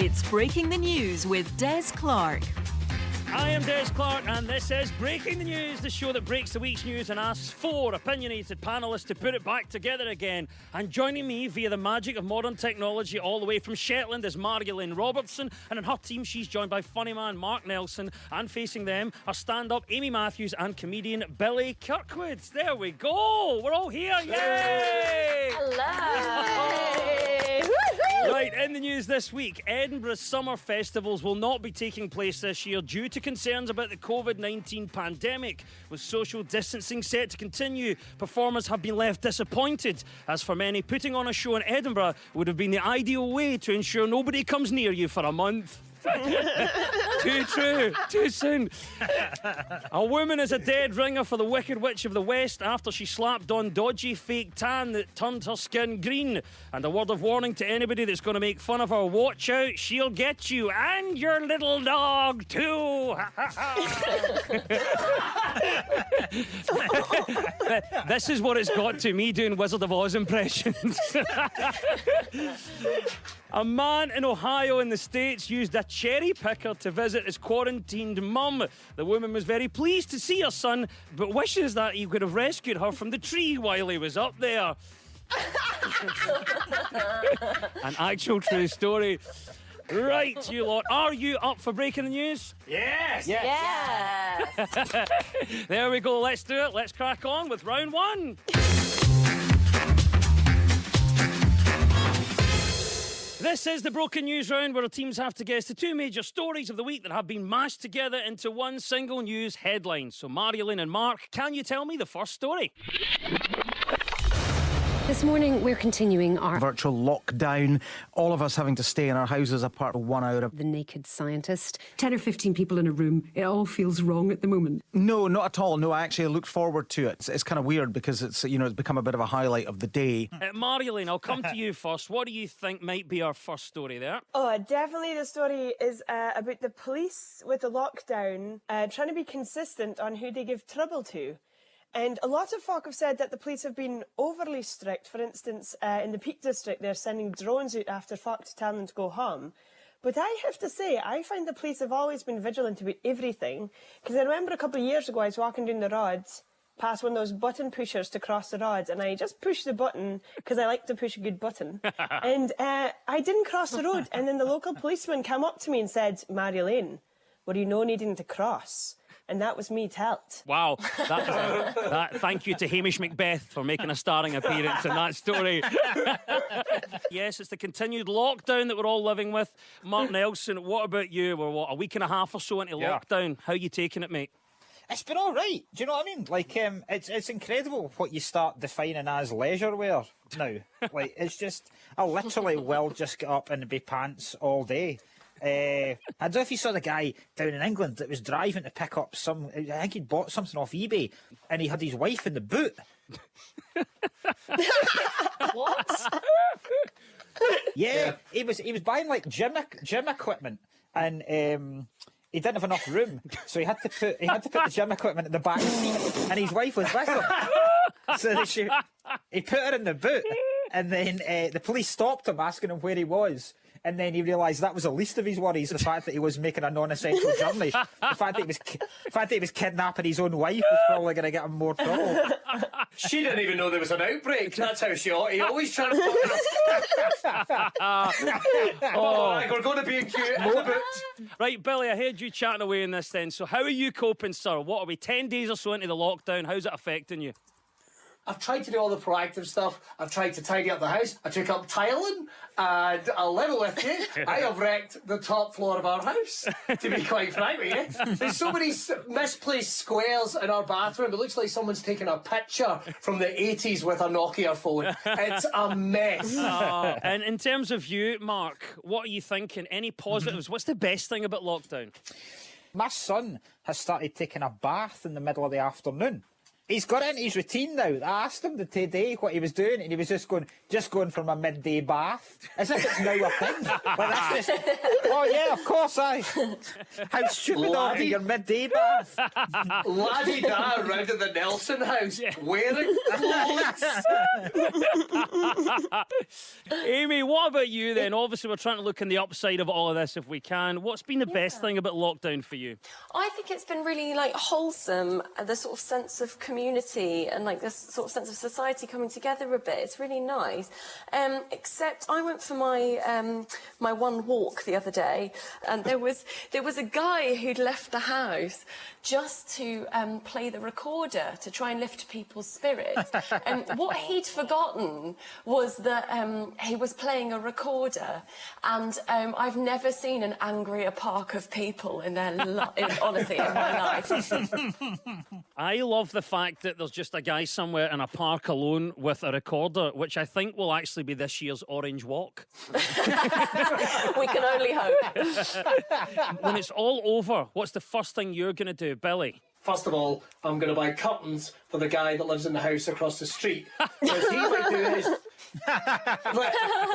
It's Breaking the News with Des Clark. I am Des Clark, and this is Breaking the News, the show that breaks the week's news and asks four opinionated panellists to put it back together again. And joining me via the magic of modern technology all the way from Shetland is Marilyn Robertson, and in her team she's joined by funny man Mark Nelson, and facing them are stand-up Amy Matthews and comedian Billy Kirkwood. There we go, we're all here, yay! Hello! Right, in the news this week, Edinburgh's summer festivals will not be taking place this year due to concerns about the COVID-19 pandemic. With social distancing set to continue, performers have been left disappointed. As for many, putting on a show in Edinburgh would have been the ideal way to ensure nobody comes near you for a month. Too true, too soon. A woman is a dead ringer for the Wicked Witch of the West after she slapped on dodgy fake tan that turned her skin green. And a word of warning to anybody that's going to make fun of her: watch out, she'll get you and your little dog too. This is what it's got to, me doing Wizard of Oz impressions. A man in Ohio in the States used a cherry picker to visit his quarantined mum. The woman was very pleased to see her son, but wishes that he could have rescued her from the tree while he was up there. An actual true story. Right, you lot, are you up for breaking the news? Yes! There we go, let's do it. Let's crack on with round one. This is the Broken News round, where our teams have to guess the two major stories of the week that have been mashed together into one single news headline. So, Marilyn and Mark, can you tell me the first story? This morning, we're continuing our virtual lockdown, all of us having to stay in our houses apart for 1 hour. The Naked Scientist. 10 or 15 people in a room, it all feels wrong at the moment. No, not at all. No, I actually look forward to it. It's kind of weird because it's become a bit of a highlight of the day. Marilyn, I'll come to you first. What do you think might be our first story there? Oh, definitely the story is about the police with the lockdown trying to be consistent on who they give trouble to. And a lot of folk have said that the police have been overly strict. For instance, in the Peak District, they're sending drones out after folk to tell them to go home. But I have to say, I find the police have always been vigilant about everything. Because I remember a couple of years ago, I was walking down the roads, past one of those button pushers to cross the roads, and I just pushed the button because I like to push a good button. And I didn't cross the road. And then the local policeman came up to me and said, "Mary-Elaine, were you no needing to cross?" And that was me telt. Wow. Thank you to Hamish Macbeth for making a starring appearance in that story. Yes, it's the continued lockdown that we're all living with. Mark Nelson, what about you? We're, a week and a half or so into lockdown. How are you taking it, mate? It's been all right. Do you know what I mean? Like, it's incredible what you start defining as leisure wear now. Like, it's just, I literally will just get up and be pants all day. I don't know if you saw the guy down in England that was driving to pick up I think he'd bought something off eBay, and he had his wife in the boot. What? Yeah, he was buying like gym equipment, and he didn't have enough room, so he had to put the gym equipment in the back seat, and his wife was with him. So he put her in the boot, and then the police stopped him, asking him where he was. And then he realised that was the least of his worries, the fact that he was making a non-essential journey. The fact that he was kidnapping his own wife was probably going to get him more trouble. She didn't even know there was an outbreak. That's how he always tries to... Right, we're going to be cute in the boot. Right, Billy, I heard you chatting away in this then. So how are you coping, sir? What are we, 10 days or so into the lockdown? How's it affecting you? I've tried to do all the proactive stuff. I've tried to tidy up the house. I took up tiling, and I'll level with you, I have wrecked the top floor of our house, to be quite frank with you. There's so many misplaced squares in our bathroom. It looks like someone's taken a picture from the 80s with a Nokia phone. It's a mess. And in terms of you, Mark, what are you thinking? Any positives? What's the best thing about lockdown? My son has started taking a bath in the middle of the afternoon. He's got it into his routine now. I asked him today what he was doing, and he was just going for my midday bath, as if it's now a thing. But that's just, oh yeah, of course, how stupid of you, your midday bath. Laddie da around at the Nelson house wearing clothes. Amy, what about you then? Obviously, we're trying to look in the upside of all of this if we can. What's been the best thing about lockdown for you? I think it's been really wholesome, the sort of sense of community and this sort of sense of society coming together a bit. It's really nice. Except I went for my my one walk the other day, and there was a guy who'd left the house just to play the recorder to try and lift people's spirits. And what he'd forgotten was that he was playing a recorder, and I've never seen an angrier park of people in their honestly in my life. I love the fact that there's just a guy somewhere in a park alone with a recorder, which I think will actually be this year's Orange Walk. We can only hope. When it's all over, what's the first thing you're going to do, Billy? First of all, I'm going to buy curtains for the guy that lives in the house across the street. Because he might do his...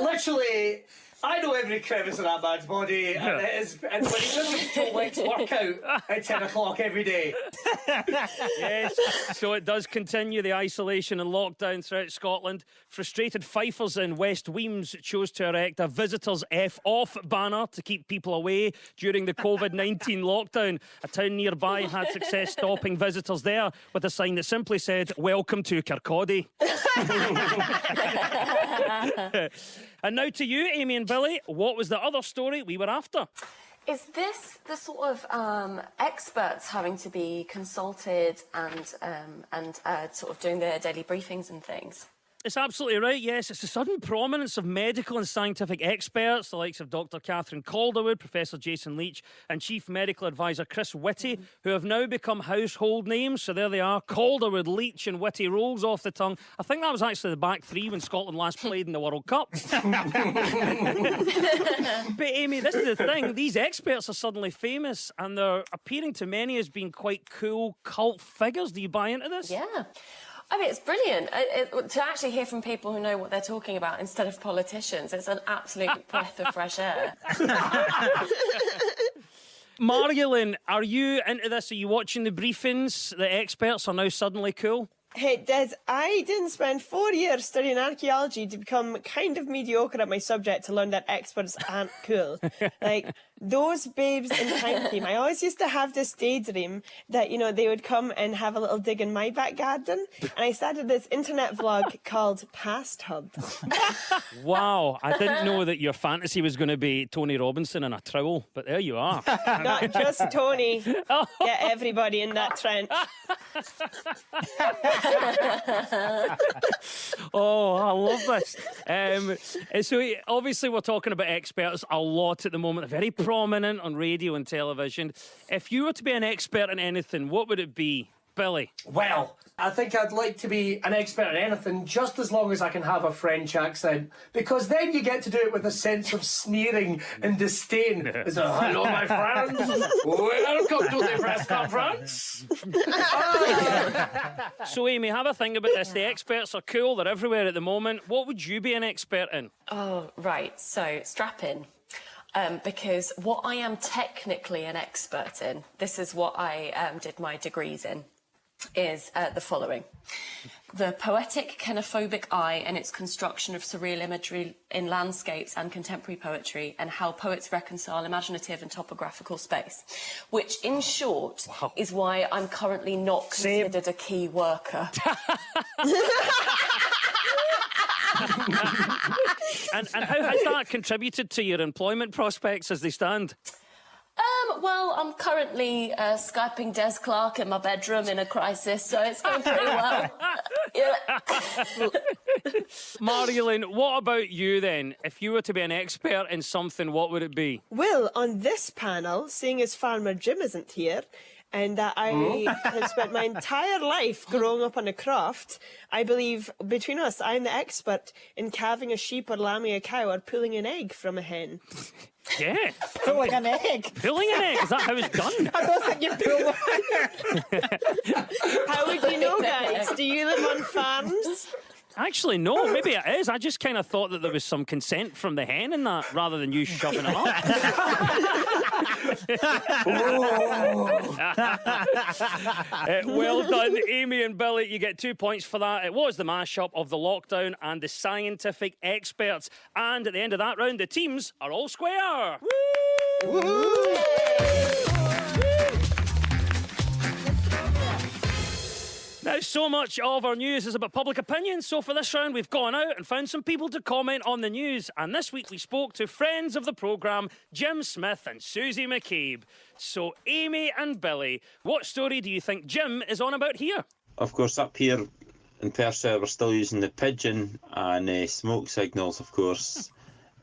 Literally, I know every crevice in that man's body, and when he does his Joe Wicks workout at 10 o'clock every day. Yes, so it does continue the isolation and lockdown throughout Scotland. Frustrated fifers in West Weems chose to erect a visitors F off banner to keep people away during the COVID-19 lockdown. A town nearby had success stopping visitors there with a sign that simply said, "Welcome to Kirkcaldy." And now to you, Amy and Billy, what was the other story we were after? Is this the sort of experts having to be consulted and sort of doing their daily briefings and things? It's absolutely right, yes. It's the sudden prominence of medical and scientific experts, the likes of Dr. Catherine Calderwood, Professor Jason Leach, and Chief Medical Advisor Chris Whitty, who have now become household names. So there they are, Calderwood, Leach and Whitty rolls off the tongue. I think that was actually the back three when Scotland last played in the World Cup. But Amy, this is the thing. These experts are suddenly famous and they're appearing to many as being quite cool cult figures. Do you buy into this? Yeah. I mean, it's brilliant to actually hear from people who know what they're talking about instead of politicians. It's an absolute breath of fresh air. Margolin, are you into this? Are you watching the briefings? The experts are now suddenly cool? Hey, Des, I didn't spend 4 years studying archaeology to become kind of mediocre at my subject to learn that experts aren't cool. Those babes in time theme, I always used to have this daydream that, they would come and have a little dig in my back garden. And I started this internet vlog called Past Hub. Wow, I didn't know that your fantasy was going to be Tony Robinson in a trowel, but there you are. Not just Tony. Get everybody in that trench. Oh, I love this. So obviously we're talking about experts a lot at the moment. They're very prominent on radio and television. If you were to be an expert in anything, what would it be? Billy? Well, I think I'd like to be an expert in anything just as long as I can have a French accent, because then you get to do it with a sense of sneering and disdain. It's a, hello, my friends. Welcome to the press conference. So, Amy, have a think about this. The experts are cool. They're everywhere at the moment. What would you be an expert in? Oh, right. So, strap in. Because what I am technically an expert in, this is what I did my degrees in, is the following. The poetic kenophobic eye and its construction of surreal imagery in landscapes and contemporary poetry, and how poets reconcile imaginative and topographical space, which, in short, is why I'm currently not considered a key worker. And how has that contributed to your employment prospects as they stand? Well, I'm currently Skyping Des Clark in my bedroom in a crisis, so it's going pretty well. Margolin, what about you then? If you were to be an expert in something, what would it be? Well, on this panel, seeing as Farmer Jim isn't here, and that I have spent my entire life growing up on a croft, I believe, between us, I'm the expert in calving a sheep or lambing a cow or pulling an egg from a hen. Yeah. Pulling an egg. Pulling an egg. Is that how it's done? I don't think you pull How would you know, guys? Do you live on farms? Actually, no. Maybe it is. I just kind of thought that there was some consent from the hen in that, rather than you shoving it up. Well done, Amy and Billy. You get 2 points for that. It was the mashup of the lockdown and the scientific experts. And at the end of that round, the teams are all square. Woo! Now, so much of our news is about public opinion, so for this round we've gone out and found some people to comment on the news. And this week we spoke to friends of the programme, Jim Smith and Susie McCabe. So, Amy and Billy, what story do you think Jim is on about here? Of course, up here in Perthshire we're still using the pigeon and smoke signals, of course.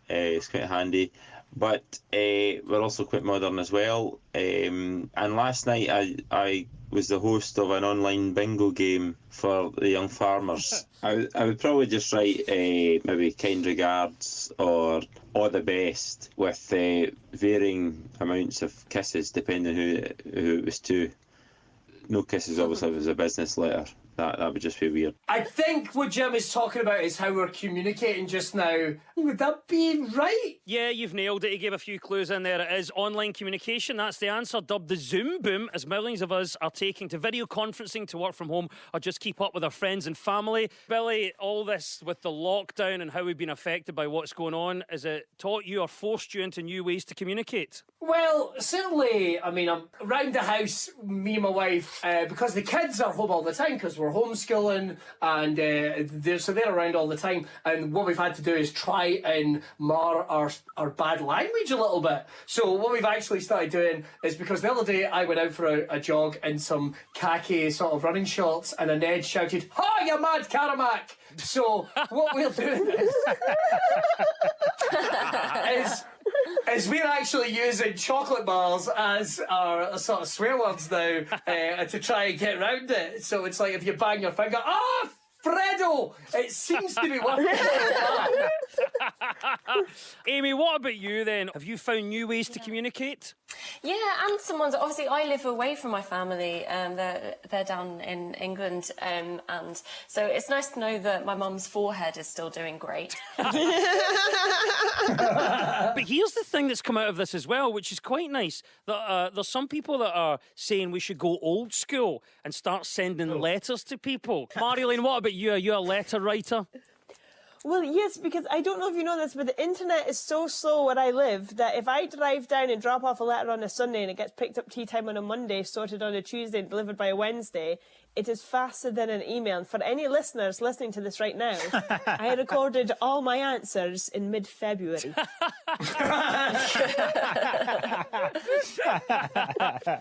It's quite handy. But we're also quite modern as well. And last night I was the host of an online bingo game for the young farmers. I would probably just write maybe kind regards or all the best with varying amounts of kisses depending who it was to. No kisses obviously if it was a business letter. That would just be weird. I think what Jim is talking about is how we're communicating just now. Would that be right? Yeah, you've nailed it. He gave a few clues in there. It is online communication. That's the answer. Dubbed the Zoom boom, as millions of us are taking to video conferencing to work from home or just keep up with our friends and family. Billy, all this with the lockdown and how we've been affected by what's going on, has it taught you or forced you into new ways to communicate? Well, certainly, I mean, I'm around the house, me and my wife, because the kids are home all the time because we're homeschooling and they're around all the time. And what we've had to do is try and mar our bad language a little bit. So what we've actually started doing is, because the other day I went out for a jog in some khaki sort of running shorts and a Ned shouted, "Ha, you mad Caramac!" So what we're doing is we're actually using chocolate bars as our sort of swear words now to try and get around it. So it's like if you bang your finger, Fredo! It seems to be working. Amy, what about you then? Have you found new ways to communicate? Yeah, and someone's obviously I live away from my family. They're down in England, and so it's nice to know that my mum's forehead is still doing great. But here's the thing that's come out of this as well, which is quite nice. That there's some people that are saying we should go old school and start sending letters to people. Marilyn, what about you? Are you a letter writer? Well, yes, because I don't know if you know this, but the internet is so slow where I live that if I drive down and drop off a letter on a Sunday and it gets picked up tea time on a Monday, sorted on a Tuesday and delivered by a Wednesday, it is faster than an email. And for any listeners listening to this right now, I recorded all my answers in mid-February.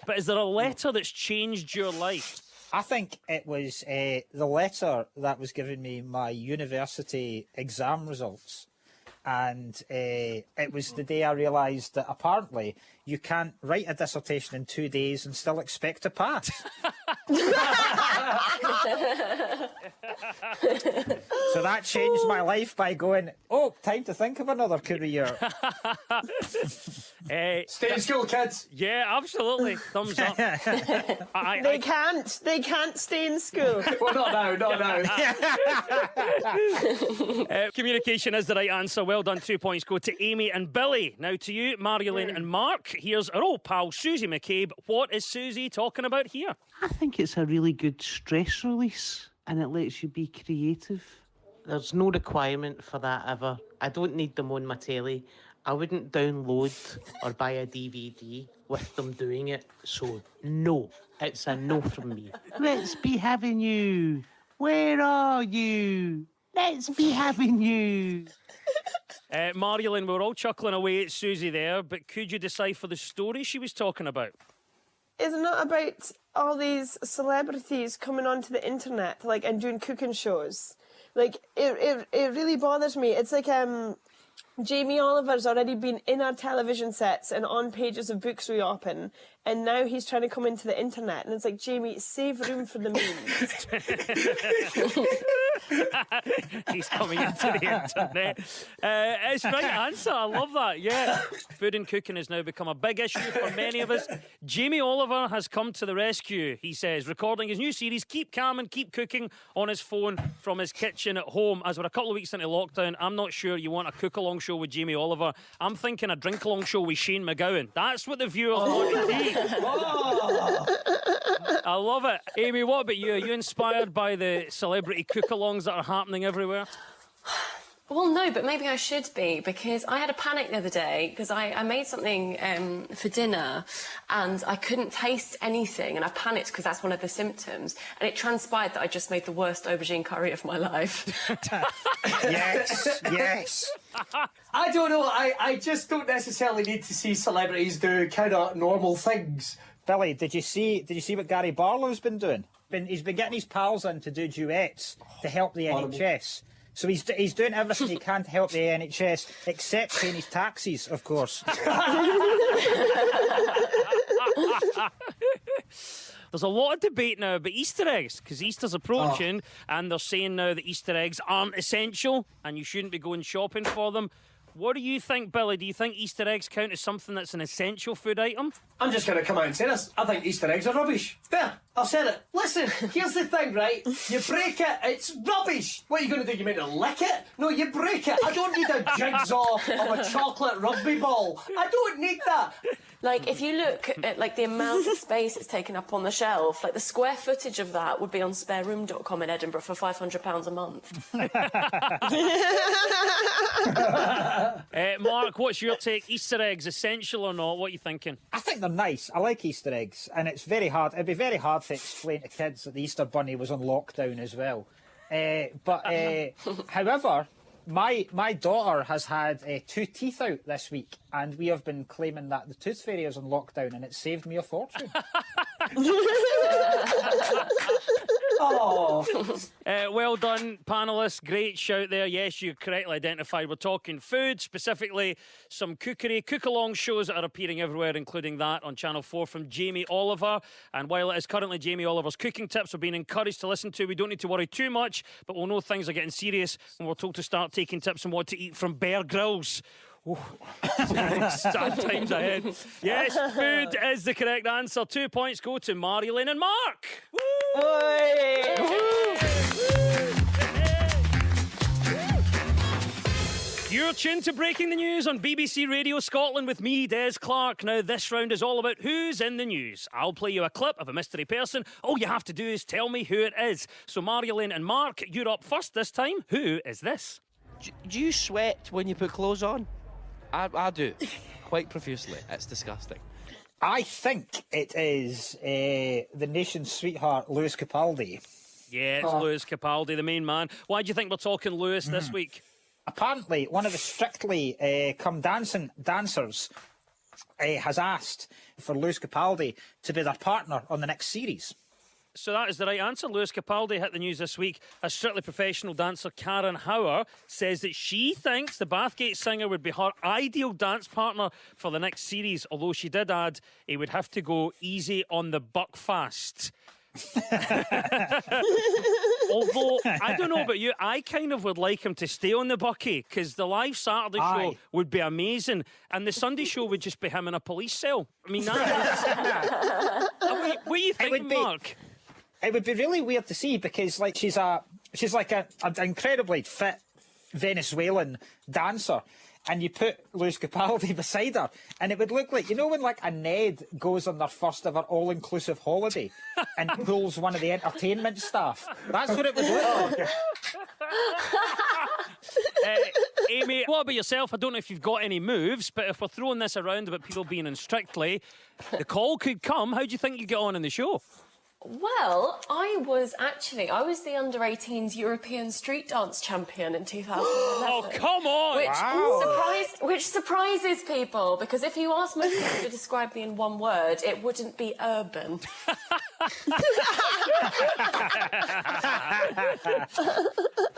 But is there a letter that's changed your life? I think it was the letter that was giving me my university exam results. And it was the day I realised that apparently you can't write a dissertation in 2 days and still expect to pass. So that changed my life by going, time to think of another career. Stay in school, kids. Yeah, absolutely. Thumbs up. They can't stay in school. Well, not now. Communication is the right answer. Well done. 2 points go to Amy and Billy. Now to you, Marilyn and Mark. Here's our old pal, Susie McCabe. What is Susie talking about here? I think it's a really good stress release and it lets you be creative. There's no requirement for that ever. I don't need them on my telly. I wouldn't download or buy a DVD with them doing it. So, no. It's a no from me. Let's be having you. Where are you? Let's be having you. Marilyn, we're all chuckling away at Susie there, but could you decipher the story she was talking about? It's not about all these celebrities coming onto the internet, and doing cooking shows. It really bothers me. It's like Jamie Oliver's already been in our television sets and on pages of books we open, and now he's trying to come into the internet, and it's like, Jamie, save room for the memes. He's coming into the internet. It's right answer. I love that. Yeah. Food and cooking has now become a big issue for many of us. Jamie Oliver has come to the rescue, he says, recording his new series, Keep Calm and Keep Cooking, on his phone from his kitchen at home. As we're a couple of weeks into lockdown, I'm not sure you want a cook-along show with Jamie Oliver. I'm thinking a drink-along show with Shane McGowan. That's what the viewers want to see. I love it. Amy, what about you? Are you inspired by the celebrity cook-alongs that are happening everywhere? Well, no, but maybe I should be, because I had a panic the other day because I made something for dinner and I couldn't taste anything, and I panicked because that's one of the symptoms, and it transpired that I just made the worst aubergine curry of my life. Yes. I don't know. I just don't necessarily need to see celebrities do kind of normal things. Billy, did you see what Gary Barlow's been doing? He's been getting his pals in to do duets to help the NHS. So he's doing everything he can to help the NHS, except paying his taxes, of course. There's a lot of debate now about Easter eggs, because Easter's approaching, and they're saying now that Easter eggs aren't essential and you shouldn't be going shopping for them. What do you think, Billy? Do you think Easter eggs count as something that's an essential food item? I'm just going to come out and say this. I think Easter eggs are rubbish. There, I've said it. Listen, here's the thing, right? You break it, it's rubbish. What are you going to do? You meant to lick it? No, you break it. I don't need a jigsaw of a chocolate rugby ball. I don't need that. Like, if you look at, like, the amount of space it's taken up on the shelf, like, the square footage of that would be on spareroom.com in Edinburgh for £500 a month. Mark, what's your take? Easter eggs, essential or not? What are you thinking? I think they're nice. I like Easter eggs, and it's very hard. It'd be very hard to explain to kids that the Easter Bunny was on lockdown as well. However, my daughter has had 2 teeth out this week, and we have been claiming that the Tooth Fairy is on lockdown, and it saved me a fortune. Well done, panellists. Great shout there. Yes, you correctly identified. We're talking food, specifically some cookery, cook-along shows that are appearing everywhere, including that on Channel 4 from Jamie Oliver. And while it is currently Jamie Oliver's cooking tips we're being encouraged to listen to, we don't need to worry too much, but we'll know things are getting serious when we're told to start taking tips on what to eat from Bear Grylls. Sad times ahead. Yes, food is the correct answer. 2 points go to Marilyn and Mark. You're tuned to Breaking the News on BBC Radio Scotland with me, Des Clark. Now, this round is all about who's in the news. I'll play you a clip of a mystery person. All you have to do is tell me who it is. So, Marilyn and Mark, you're up first this time. Who is this? Do you sweat when you put clothes on? I do, quite profusely. It's disgusting. I think it is the nation's sweetheart, Lewis Capaldi. Yeah, it's Lewis Capaldi, the main man. Why do you think we're talking Lewis this week? Apparently, one of the Strictly Come Dancing dancers has asked for Lewis Capaldi to be their partner on the next series. So that is the right answer. Lewis Capaldi hit the news this week. A Strictly professional dancer, Karen Hauer, says that she thinks the Bathgate singer would be her ideal dance partner for the next series, although she did add he would have to go easy on the Buckfast. Although, I don't know about you, I kind of would like him to stay on the Bucky, because the live Saturday show would be amazing, and the Sunday show would just be him in a police cell. I mean, that what do you think, Mark? It would be really weird to see, because like she's like an incredibly fit Venezuelan dancer, and you put Lewis Capaldi beside her, and it would look like, you know, when like a Ned goes on their first ever all-inclusive holiday and pulls one of the entertainment staff. That's what it would look like. Amy, what about yourself? I don't know if you've got any moves, but if we're throwing this around about people being in Strictly, the call could come. How do you think you get on in the show? Well, I was the under-18s European street dance champion in 2011. Oh, come on! Which surprises people, because if you ask me to describe me in one word, it wouldn't be urban.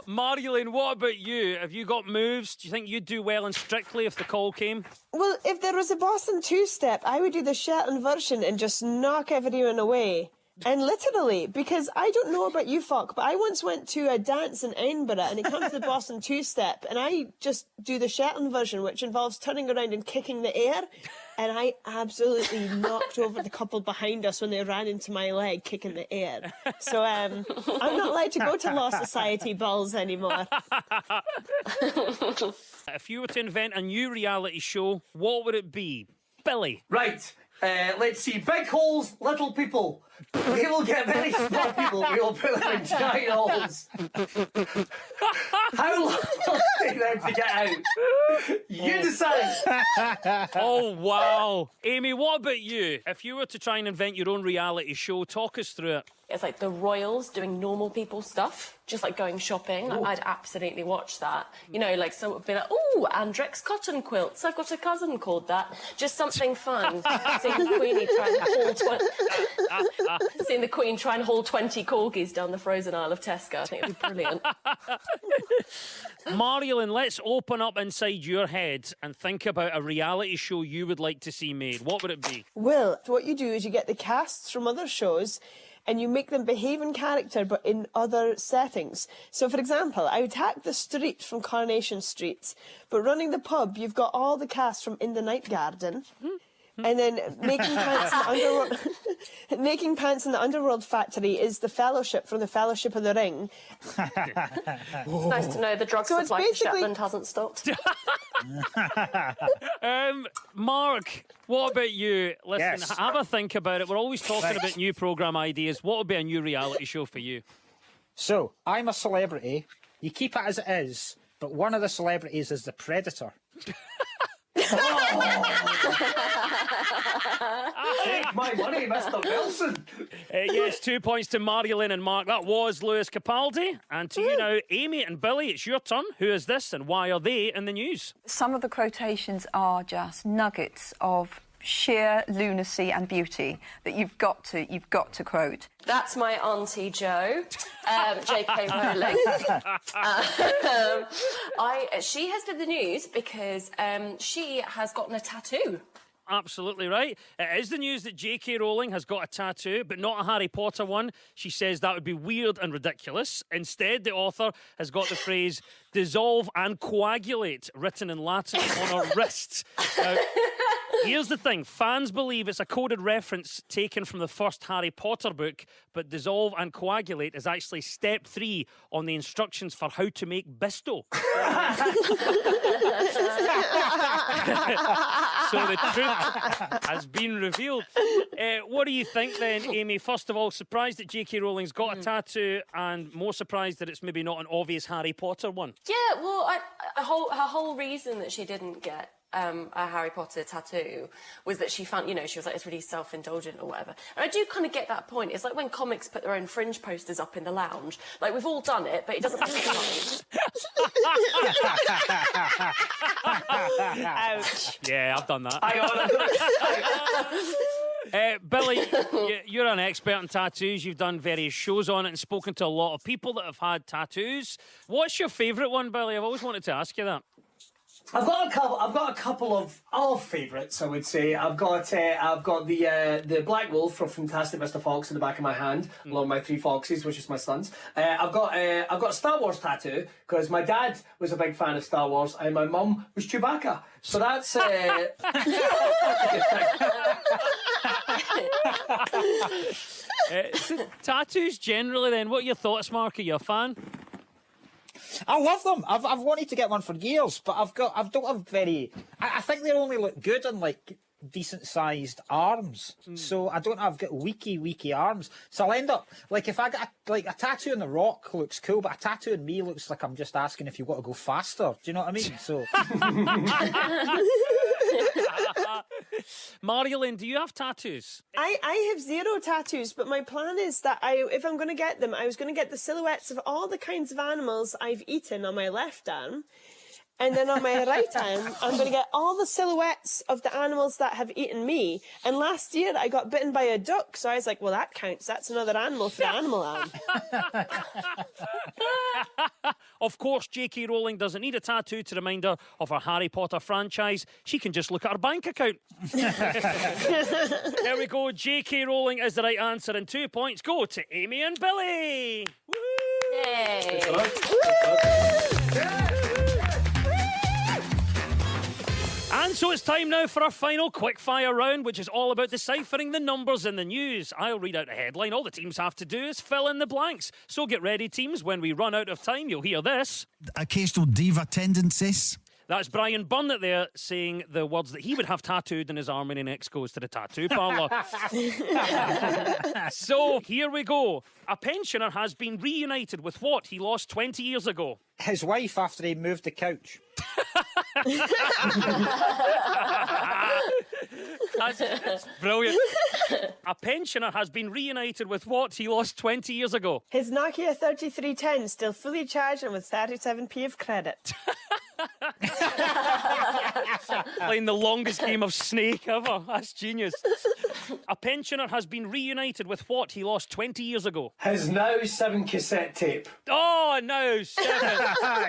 Marilyn, what about you? Have you got moves? Do you think you'd do well in Strictly if the call came? Well, if there was a Boston two-step, I would do the Shetland version and just knock everyone away. And literally, because I don't know about you folk, but I once went to a dance in Edinburgh and it comes to the Boston two-step and I just do the Shetland version, which involves turning around and kicking the air. And I absolutely knocked over the couple behind us when they ran into my leg, kicking the air. So I'm not allowed to go to Law Society balls anymore. If you were to invent a new reality show, what would it be? Billy. Right. Let's see. Big holes, little people. We will get very small people. We will put them in giant holes. How long will it take them to get out? You decide. Oh, wow. Amy, what about you? If you were to try and invent your own reality show, talk us through it. It's like the royals doing normal people stuff, just like going shopping. I'd absolutely watch that. You know, like someone would be like, oh, Andrex cotton quilts. I've got a cousin called that. Just something fun. Seeing the Queenie trying seeing the Queen try and haul 20 corgis down the frozen aisle of Tesco. I think it'd be brilliant. Marielyn, let's open up inside your head and think about a reality show you would like to see made. What would it be? Well, what you do is you get the casts from other shows and you make them behave in character but in other settings. So, for example, I would hack the street from Coronation Street, but running the pub, you've got all the cast from In the Night Garden. And then making pants in the underworld factory is the Fellowship from the Fellowship of the Ring. It's nice to know the drug supply from Shetland hasn't stopped. Mark, what about you? Listen, Yes. have a think about it. We're always talking about new programme ideas. What would be a new reality show for you? So, I'm a celebrity. You keep it as it is, but one of the celebrities is the Predator. Take my money, Mr. Wilson. Yes, 2 points to Marielyn and Mark. That was Lewis Capaldi. And to you now, Amy and Billy, it's your turn. Who is this and why are they in the news? Some of the quotations are just nuggets of sheer lunacy and beauty that you've got to quote. That's my Auntie Jo, J.K. Rowling. She has been in the news because she has gotten a tattoo. Absolutely right. It is the news that J.K. Rowling has got a tattoo, but not a Harry Potter one. She says that would be weird and ridiculous. Instead, the author has got the phrase dissolve and coagulate written in Latin on her wrist. Now, here's the thing. Fans believe it's a coded reference taken from the first Harry Potter book, but dissolve and coagulate is actually step 3 on the instructions for how to make Bisto. So the truth has been revealed. What do you think then, Amy? First of all, surprised that J.K. Rowling's got a tattoo and more surprised that it's maybe not an obvious Harry Potter one. Yeah, well, her whole reason that she didn't get a Harry Potter tattoo was that she found, she was like, it's really self-indulgent or whatever. And I do kind of get that point. It's like when comics put their own Fringe posters up in the lounge. Like, we've all done it, but it doesn't count. Ouch. Yeah, I've done that. Billy, you're an expert in tattoos. You've done various shows on it and spoken to a lot of people that have had tattoos. What's your favourite one, Billy? I've always wanted to ask you that. I've got a couple of favourites. I would say I've got the Black Wolf from Fantastic Mr. Fox in the back of my hand, along with my 3 foxes, which is my sons. I've got a Star Wars tattoo because my dad was a big fan of Star Wars and my mum was Chewbacca. So that's tattoos generally. Then, what are your thoughts, Mark? Are you a fan? I love them. I've wanted to get one for years, but I don't have very. I think they only look good on like decent sized arms. So I don't have got weaky arms. So I'll end up like if I got a tattoo on The Rock looks cool, but a tattoo on me looks like I'm just asking if you want to go faster. Do you know what I mean? So. Marielyn, do you have tattoos? I have 0 tattoos, but my plan is that if I'm going to get them, I was going to get the silhouettes of all the kinds of animals I've eaten on my left arm. And then on my right arm, I'm going to get all the silhouettes of the animals that have eaten me. And last year I got bitten by a duck, so I was like, well, that counts. That's another animal for the animal arm. Of course, J.K. Rowling doesn't need a tattoo to remind her of her Harry Potter franchise. She can just look at her bank account. There we go. J.K. Rowling is the right answer, and 2 points go to Amy and Billy. Woo! Yay! And so it's time now for our final quickfire round, which is all about deciphering the numbers in the news. I'll read out a headline. All the teams have to do is fill in the blanks. So get ready, teams. When we run out of time, you'll hear this. Occasional diva tendencies. That's Brian Burnett there saying the words that he would have tattooed on his arm when he next goes to the tattoo parlour. So here we go. A pensioner has been reunited with what he lost 20 years ago. His wife after he moved the couch. That's brilliant. A pensioner has been reunited with what he lost 20 years ago. His Nokia 3310 still fully charged and with 37p of credit. Playing the longest game of Snake ever. That's genius. A pensioner has been reunited with what he lost 20 years ago. His Now 7 cassette tape. Oh, Now 7.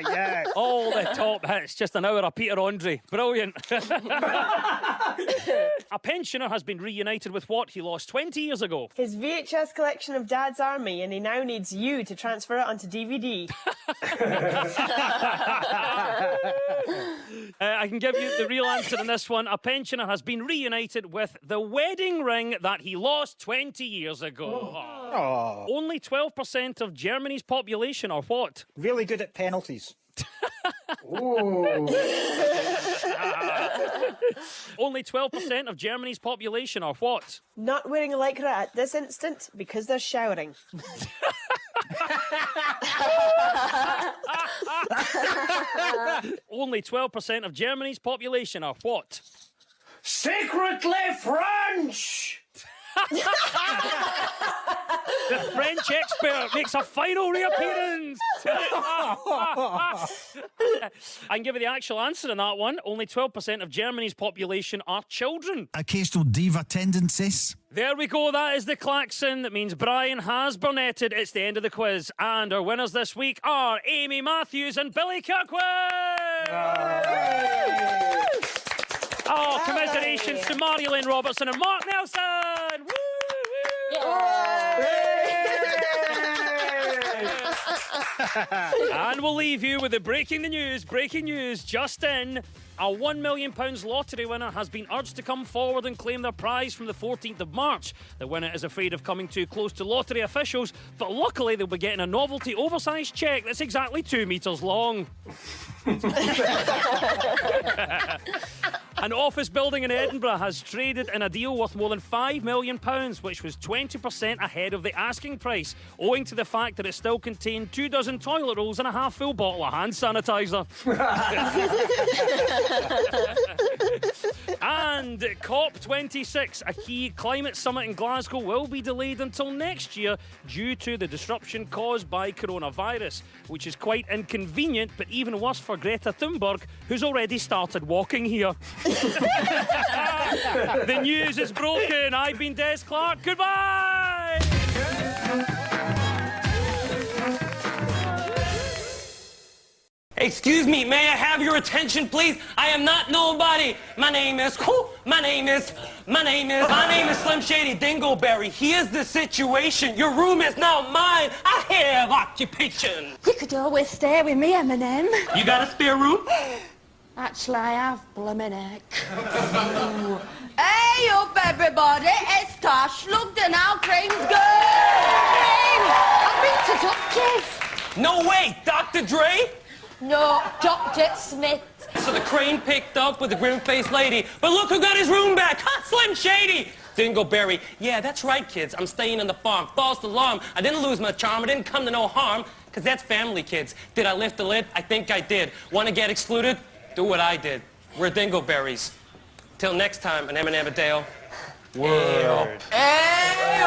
Yes. All the top hits. Just an hour of Peter Andre. Brilliant. A pensioner has been reunited with what he lost 20 years ago. His VHS collection of Dad's Army, and he now needs you to transfer it onto DVD. I can give you the real answer in this one. A pensioner has been reunited with the wedding ring that he lost 20 years ago. Oh. Only 12% of Germany's population are what? Really good at penalties. Only 12% of Germany's population are what? Not wearing a lycra at this instant because they're showering. Only 12% of Germany's population are what? Secretly French! The French expert makes a final reappearance. I can give you the actual answer in that one. Only 12% of Germany's population are children. Occasional diva tendencies. There we go. That is the klaxon. That means Brian has Burnetted. It's the end of the quiz. And our winners this week are Amy Matthews and Billy Kirkwood. Oh, commiserations to Marilyn Robertson and Mark Nelson. Woo! And we'll leave you with the breaking news just in. A £1 million lottery winner has been urged to come forward and claim their prize from the 14th of March. The winner is afraid of coming too close to lottery officials, but luckily they'll be getting a novelty oversized cheque that's exactly 2 metres long. An office building in Edinburgh has traded in a deal worth more than £5 million, which was 20% ahead of the asking price, owing to the fact that it still contained 2 dozen toilet rolls and a half-full bottle of hand sanitizer. And COP26, a key climate summit in Glasgow, will be delayed until next year due to the disruption caused by coronavirus, which is quite inconvenient, but even worse for Greta Thunberg, who's already started walking here. The news is broken. I've been Des Clark. Goodbye! Excuse me, may I have your attention, please? I am not nobody. My name is Slim Shady Dingleberry. Here's the situation. Your room is now mine. I have occupation. You could always stay with me, Eminem. You got a spare room? Actually, I have blooming heck. Hey up, everybody. It's Tosh Lugden. How things go? I've been to doctors. No way, Dr. Dre? No, Dr. Smith. So the crane picked up with the grim-faced lady. But look who got his room back. Ha, Slim Shady. Dingleberry. Yeah, that's right, kids. I'm staying on the farm. False alarm. I didn't lose my charm. I didn't come to no harm. Because that's family, kids. Did I lift the lid? I think I did. Want to get excluded? Do what I did. We're Dingleberries. Till next time, an Eminem Dale. Word. Hey,